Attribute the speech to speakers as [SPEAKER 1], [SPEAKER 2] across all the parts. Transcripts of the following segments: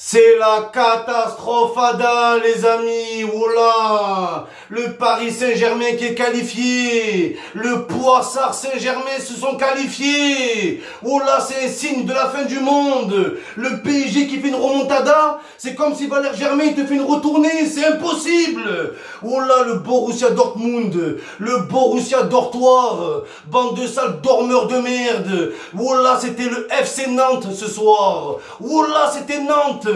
[SPEAKER 1] C'est la catastrophe Ada, les amis. Oula, le Paris Saint-Germain qui est qualifié. Le Poissard Saint-Germain se sont qualifiés. Oula, c'est un signe de la fin du monde. Le PSG qui fait une remontada, c'est comme si Valère Germain te fait une retournée. C'est impossible. Oula, le Borussia Dortmund, le Borussia Dortoir, bande de sales dormeurs de merde. Oula, c'était le FC Nantes ce soir. Oula, c'était Nantes.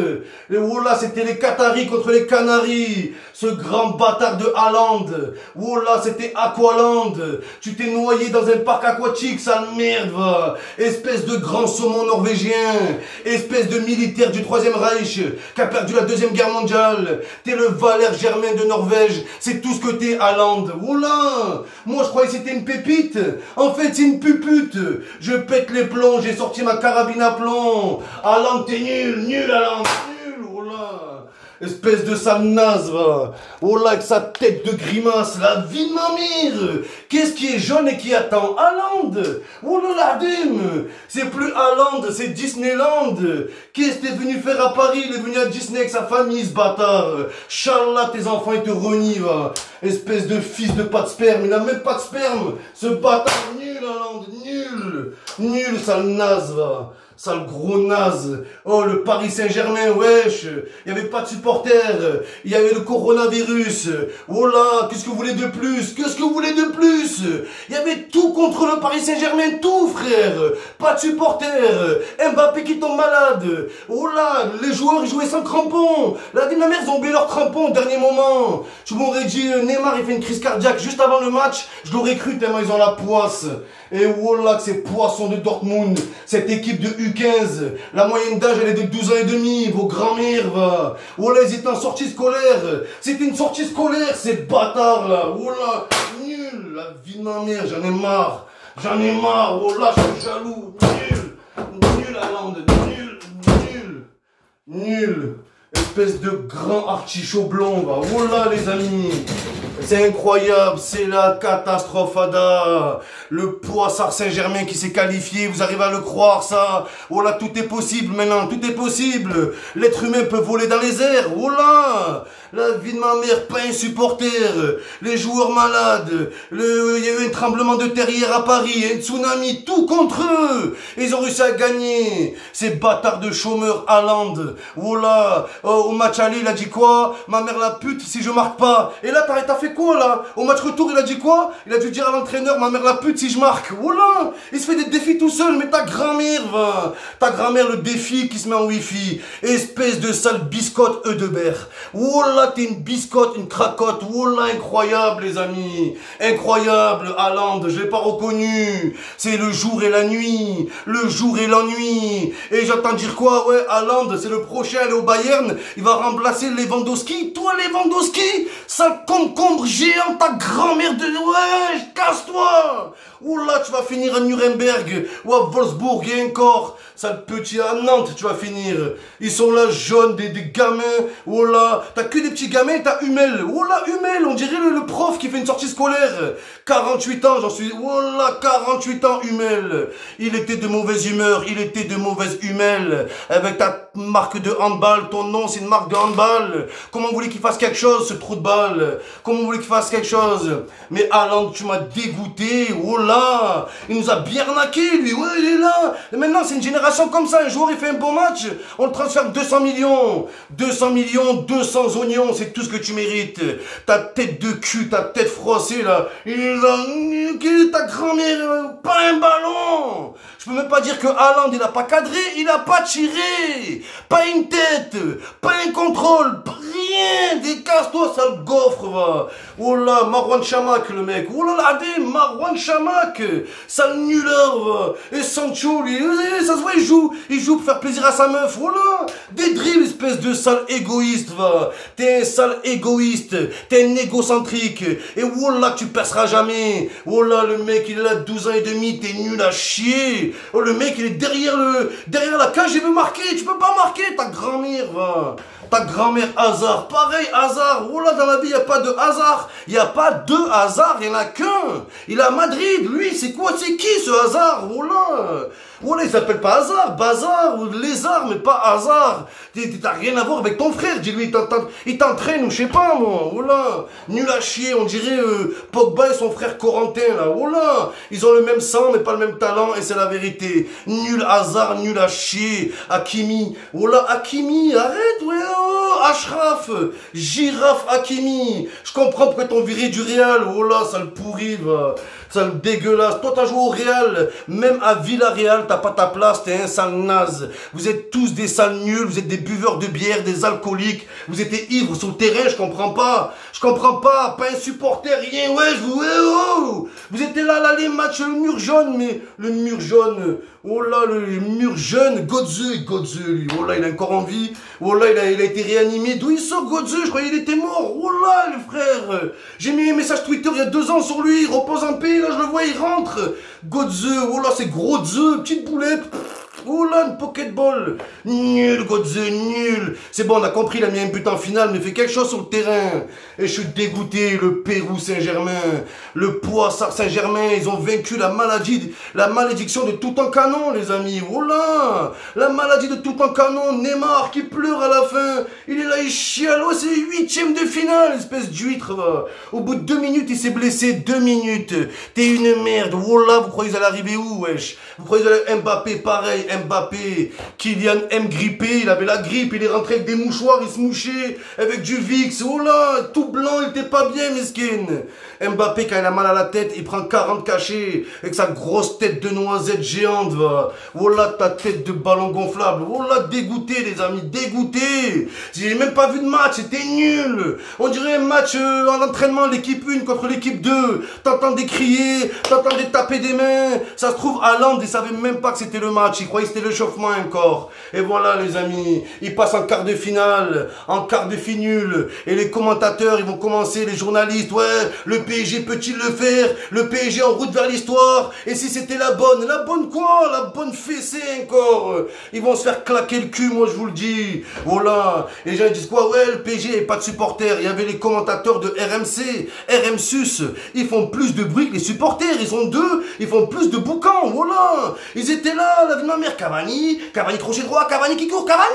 [SPEAKER 1] Et voilà, c'était les Qataris contre les Canaries. Ce grand bâtard de Haaland. Voilà, c'était Aqualand. Tu t'es noyé dans un parc aquatique, sale merde, va. Espèce de grand saumon norvégien. Espèce de militaire du 3e Reich qui a perdu la 2e guerre mondiale. T'es le Valère Germain de Norvège. C'est tout ce que t'es, Haaland. Voilà. Moi, je croyais que c'était une pépite. En fait, c'est une pupute. Je pète les plombs. J'ai sorti ma carabine à plomb. Haaland, t'es nul. Nul, Haaland. Nul, oh là. Espèce de sale naze, va. Oh là, avec sa tête de grimace, la vie de ma mère. Qu'est-ce qui est jaune et qui attend? Haaland. Oh là là, dim. C'est plus Haaland, c'est Disneyland. Qu'est-ce que t'es venu faire à Paris? Il est venu à Disney avec sa famille, ce bâtard. Inch'Allah, tes enfants, ils te renient, va. Espèce de fils de pas de sperme. Il a même pas de sperme. Ce bâtard, nul, Haaland, nul. Nul, sale naze, va. Sale gros naze. Oh, le Paris Saint-Germain, wesh. Il n'y avait pas de supporters. Il y avait le coronavirus. Oh là, qu'est-ce que vous voulez de plus? Qu'est-ce que vous voulez de plus? Il y avait tout contre le Paris Saint-Germain, tout, frère. Pas de supporters. Mbappé qui tombe malade. Oh là, les joueurs, ils jouaient sans crampons. La vie de ma mère, ils ont oublié leurs crampons au dernier moment. Je m'aurais dit, Neymar, il fait une crise cardiaque juste avant le match. Je l'aurais cru tellement ils ont la poisse. Et voilà que ces poissons de Dortmund, cette équipe de U15, la moyenne d'âge elle est de 12 ans et demi, vos grands-mères, va. Voilà, ils étaient en sortie scolaire. C'était une sortie scolaire, ces bâtards là. Voilà, nul, la vie de ma mère, j'en ai marre. J'en ai marre, voilà, je suis jaloux. Nul, nul Haaland, nul, nul, nul. Espèce de grand artichaut blond, va. Voilà les amis. C'est incroyable, c'est la catastrophe Ada. Le Poissard Saint-Germain qui s'est qualifié, vous arrivez à le croire ça? Oh là, tout est possible maintenant, tout est possible. L'être humain peut voler dans les airs, oh là. La vie de ma mère, pas un supporter. Les joueurs malades, il y a eu un tremblement de terre hier à Paris, un tsunami, tout contre eux. Ils ont réussi à gagner. Ces bâtards de chômeurs Haaland, oh là. Au match aller, il a dit quoi? Ma mère la pute si je marque pas. Et là, t'as fait quoi là? Au match retour, il a dit quoi? Il a dû dire à l'entraîneur, ma mère la pute si je marque. Voilà, il se fait des défis tout seul, mais ta grand-mère, va. Ta grand-mère, le défi qui se met en wifi. Espèce de sale biscotte Eudebert. Voilà, t'es une biscotte, une cracotte. Voilà, incroyable les amis. Incroyable, Haaland, je l'ai pas reconnu. C'est le jour et la nuit. Le jour et l'ennui. Et j'entends dire quoi? Ouais, Haaland, c'est le prochain à aller au Bayern. Il va remplacer Lewandowski. Toi, Lewandowski, sale concombre géant, ta grand-mère de... Ouais, casse-toi. Oula, tu vas finir à Nuremberg ou à Wolfsburg et encore. Sale petit à Nantes, tu vas finir. Ils sont là jaunes, des gamins. Oula, t'as que des petits gamins, t'as Hummel. Oula, Hummel, on dirait le prof qui fait une sortie scolaire. 48 ans, j'en suis... Oula, 48 ans, Hummel. Il était de mauvaise humeur, il était de mauvaise Hummel. Avec ta marque de handball, ton nom c'est une marque de handball. Comment vous voulez qu'il fasse quelque chose, ce trou de balle? Comment vous voulez qu'il fasse quelque chose? Mais Haaland, tu m'as dégoûté. Oh là, il nous a bien arnaqué, lui. Ouais, il est là. Et maintenant, c'est une génération comme ça. Un joueur, il fait un bon match. On le transfère 200 millions. 200 millions, 200 oignons. C'est tout ce que tu mérites. Ta tête de cul, ta tête froissée, là. Il est là. Quelle est ta grand-mère? Pas un ballon. Je peux même pas dire que Haaland, il a pas cadré. Il a pas tiré. Pas une tête. Pas un contrôle. Rien. Décasse-toi, sale gaufre, va. Oh là, Marouane Chamakh, le mec. Oh là là, Marouane Chamakh. Sale nuleur, va. Et Sancho, lui, ça se voit, il joue pour faire plaisir à sa meuf. Oh là, des drills, espèce de sale égoïste, va. T'es un sale égoïste. T'es un égocentrique. Et oh là, tu perceras jamais. Oh là, le mec, il est là 12 ans et demi. T'es nul à chier. Oh, le mec, il est derrière la cage, il veut marquer. Tu peux pas marquer, ta grand-mère, va. Ta grand-mère hasard, pareil hasard. Oh là, dans la vie, il n'y a pas de hasard. Il n'y a pas de hasard, il n'y en a qu'un. Il est à Madrid, lui, c'est quoi, c'est qui ce hasard? Oh là. Voilà, il s'appelle pas Hazard, Bazar ou Lézard, mais pas Hazard. T'as rien à voir avec ton frère, dis-lui, il t'entraîne ou je sais pas moi, voilà. Nul à chier, on dirait Pogba et son frère Corentin là, voilà. Ils ont le même sang mais pas le même talent et c'est la vérité. Nul Hazard, nul à chier. Hakimi, voilà, Hakimi, arrête, ouais, oh, Ashraf, Girafe Hakimi. Je comprends pourquoi t'ont viré du Real, voilà, ça le pourrit, va. Ça le dégueulasse. Toi, t'as joué au Real, même à Villarreal, t'as pas ta place, t'es un sale naze. Vous êtes tous des sales nuls, vous êtes des buveurs de bière, des alcooliques. Vous étiez ivres sur le terrain, je comprends pas. Je comprends pas, pas un supporter, rien, ouais, oh. Vous étiez là, les matchs, le mur jaune, mais le mur jaune, oh là, le mur jaune, Godze, lui, oh là, il est encore en vie, oh là, il a été réanimé. D'où il sort, Godze? Je croyais qu'il était mort, oh là, le frère. J'ai mis un message Twitter il y a 2 ans sur lui, il repose en paix, là, je le vois, il rentre. Godze, oh là, c'est gros Ze, petite boulette. Oh là, une Pokéball. Nul, Godze, nul. C'est bon, on a compris, il a mis un but en finale, mais fait quelque chose sur le terrain. Et je suis dégoûté, le Pérou Saint-Germain, le Poissard Saint-Germain, ils ont vaincu la malédiction de Toutankhamon, les amis. Oh là, la maladie de Toutankhamon, Neymar qui pleure à la fin. Il est là, il chiale. Oh, c'est 8e de finale, espèce d'huître, va. Au bout de 2 minutes, il s'est blessé, 2 minutes. T'es une merde. Oh là, vous croyez que vous allez arriver où, wesh? Vous croyez que vous allez Mbappé, pareil. Mbappé, Kylian M grippé, il avait la grippe, il est rentré avec des mouchoirs, il se mouchait avec du Vicks, oh là, tout blanc, il était pas bien, mesquin. Mbappé, quand il a mal à la tête, il prend 40 cachets, avec sa grosse tête de noisette géante, va. Oh là, ta tête de ballon gonflable, oh là, dégoûté, les amis, dégoûté. J'ai même pas vu de match, c'était nul. On dirait un match en entraînement, l'équipe 1 contre l'équipe 2. T'entendais crier, t'entendais taper des mains. Ça se trouve, Haaland, il savait même pas que c'était le match, il croyait que c'était le chauffement encore. Et voilà, les amis, ils passent en quart de finale, en quart de finule. Et les commentateurs, ils vont commencer, les journalistes, ouais, le PSG peut-il le faire? Le PSG en route vers l'histoire? Et si c'était la bonne quoi? La bonne fessée encore. Ils vont se faire claquer le cul, moi je vous le dis. Voilà. Et les gens ils disent quoi? Ouais, le PSG n'avait pas de supporters. Il y avait les commentateurs de RMC, RMSUS. Ils font plus de bruit que les supporters. Ils sont 2, ils font plus de boucans. Voilà. Ils étaient là, la vie de ma mère. Cavani crochet droit, Cavani qui court, Cavani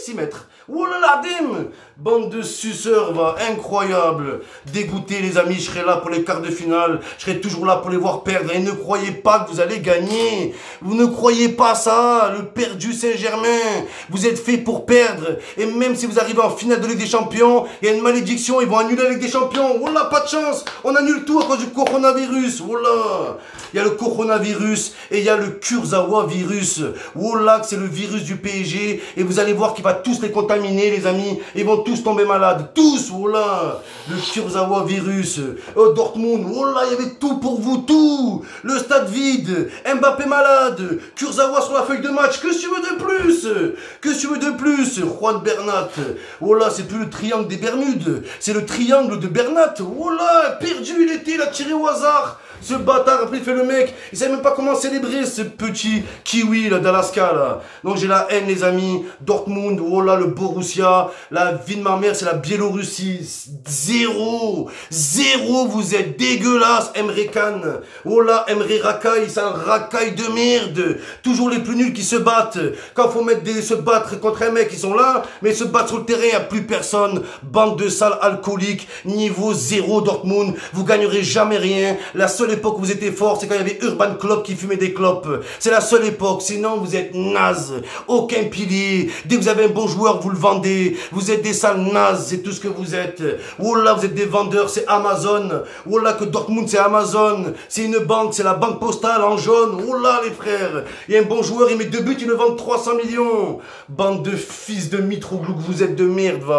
[SPEAKER 1] 6 mètres. Oh là là, dim. Bande de suceurs, va, incroyable. Dégoûté, les amis, je serai là pour les quarts de finale. Je serai toujours là pour les voir perdre. Et ne croyez pas que vous allez gagner. Vous ne croyez pas ça, le perdu Saint-Germain. Vous êtes fait pour perdre. Et même si vous arrivez en finale de Ligue des Champions, il y a une malédiction, ils vont annuler la Ligue des Champions. Oh là, pas de chance. On annule tout à cause du coronavirus. Oh là. Il y a le coronavirus et il y a le Kurzawa virus. Oh là, c'est le virus du PSG. Et vous allez voir qu'il va tous les contaminer, les amis. Ils vont tous tomber malades. Tous, oh là. Le Kurzawa virus. Oh, Dortmund, oh là, il y avait tout pour vous, tout. Le stade vide. Mbappé malade. Kurzawa sur la feuille de match. Que tu veux de plus? Que tu veux de plus? Juan Bernat. Oh là, c'est plus le triangle des Bermudes. C'est le triangle de Bernat. Oh là, perdu il était, il a tiré au hasard. Ce bâtard, après il fait le mec, il sait même pas comment célébrer ce petit kiwi là d'Alaska là. Donc j'ai la haine les amis, Dortmund, oh là le Borussia, la vie de ma mère c'est la Biélorussie, 0, vous êtes dégueulasse, Emre Can, oh là Emre Racaille, c'est un racaille de merde, toujours les plus nuls qui se battent, quand faut se battre contre un mec ils sont là, mais se battre sur le terrain il n'y a plus personne, bande de sales alcooliques, niveau 0 Dortmund, vous gagnerez jamais rien, la seule époque où vous étiez fort, c'est quand il y avait Urban Klopp qui fumait des clopes. C'est la seule époque. Sinon, vous êtes naze. Aucun pilier. Dès que vous avez un bon joueur, vous le vendez. Vous êtes des sales nazes. C'est tout ce que vous êtes. Oh là, vous êtes des vendeurs. C'est Amazon. Oh là, que Dortmund, c'est Amazon. C'est une banque. C'est la banque postale en jaune. Oh là, les frères. Il y a un bon joueur, il met 2 buts, il le vend 300 millions. Bande de fils de Mitroglou que vous êtes de merde, va.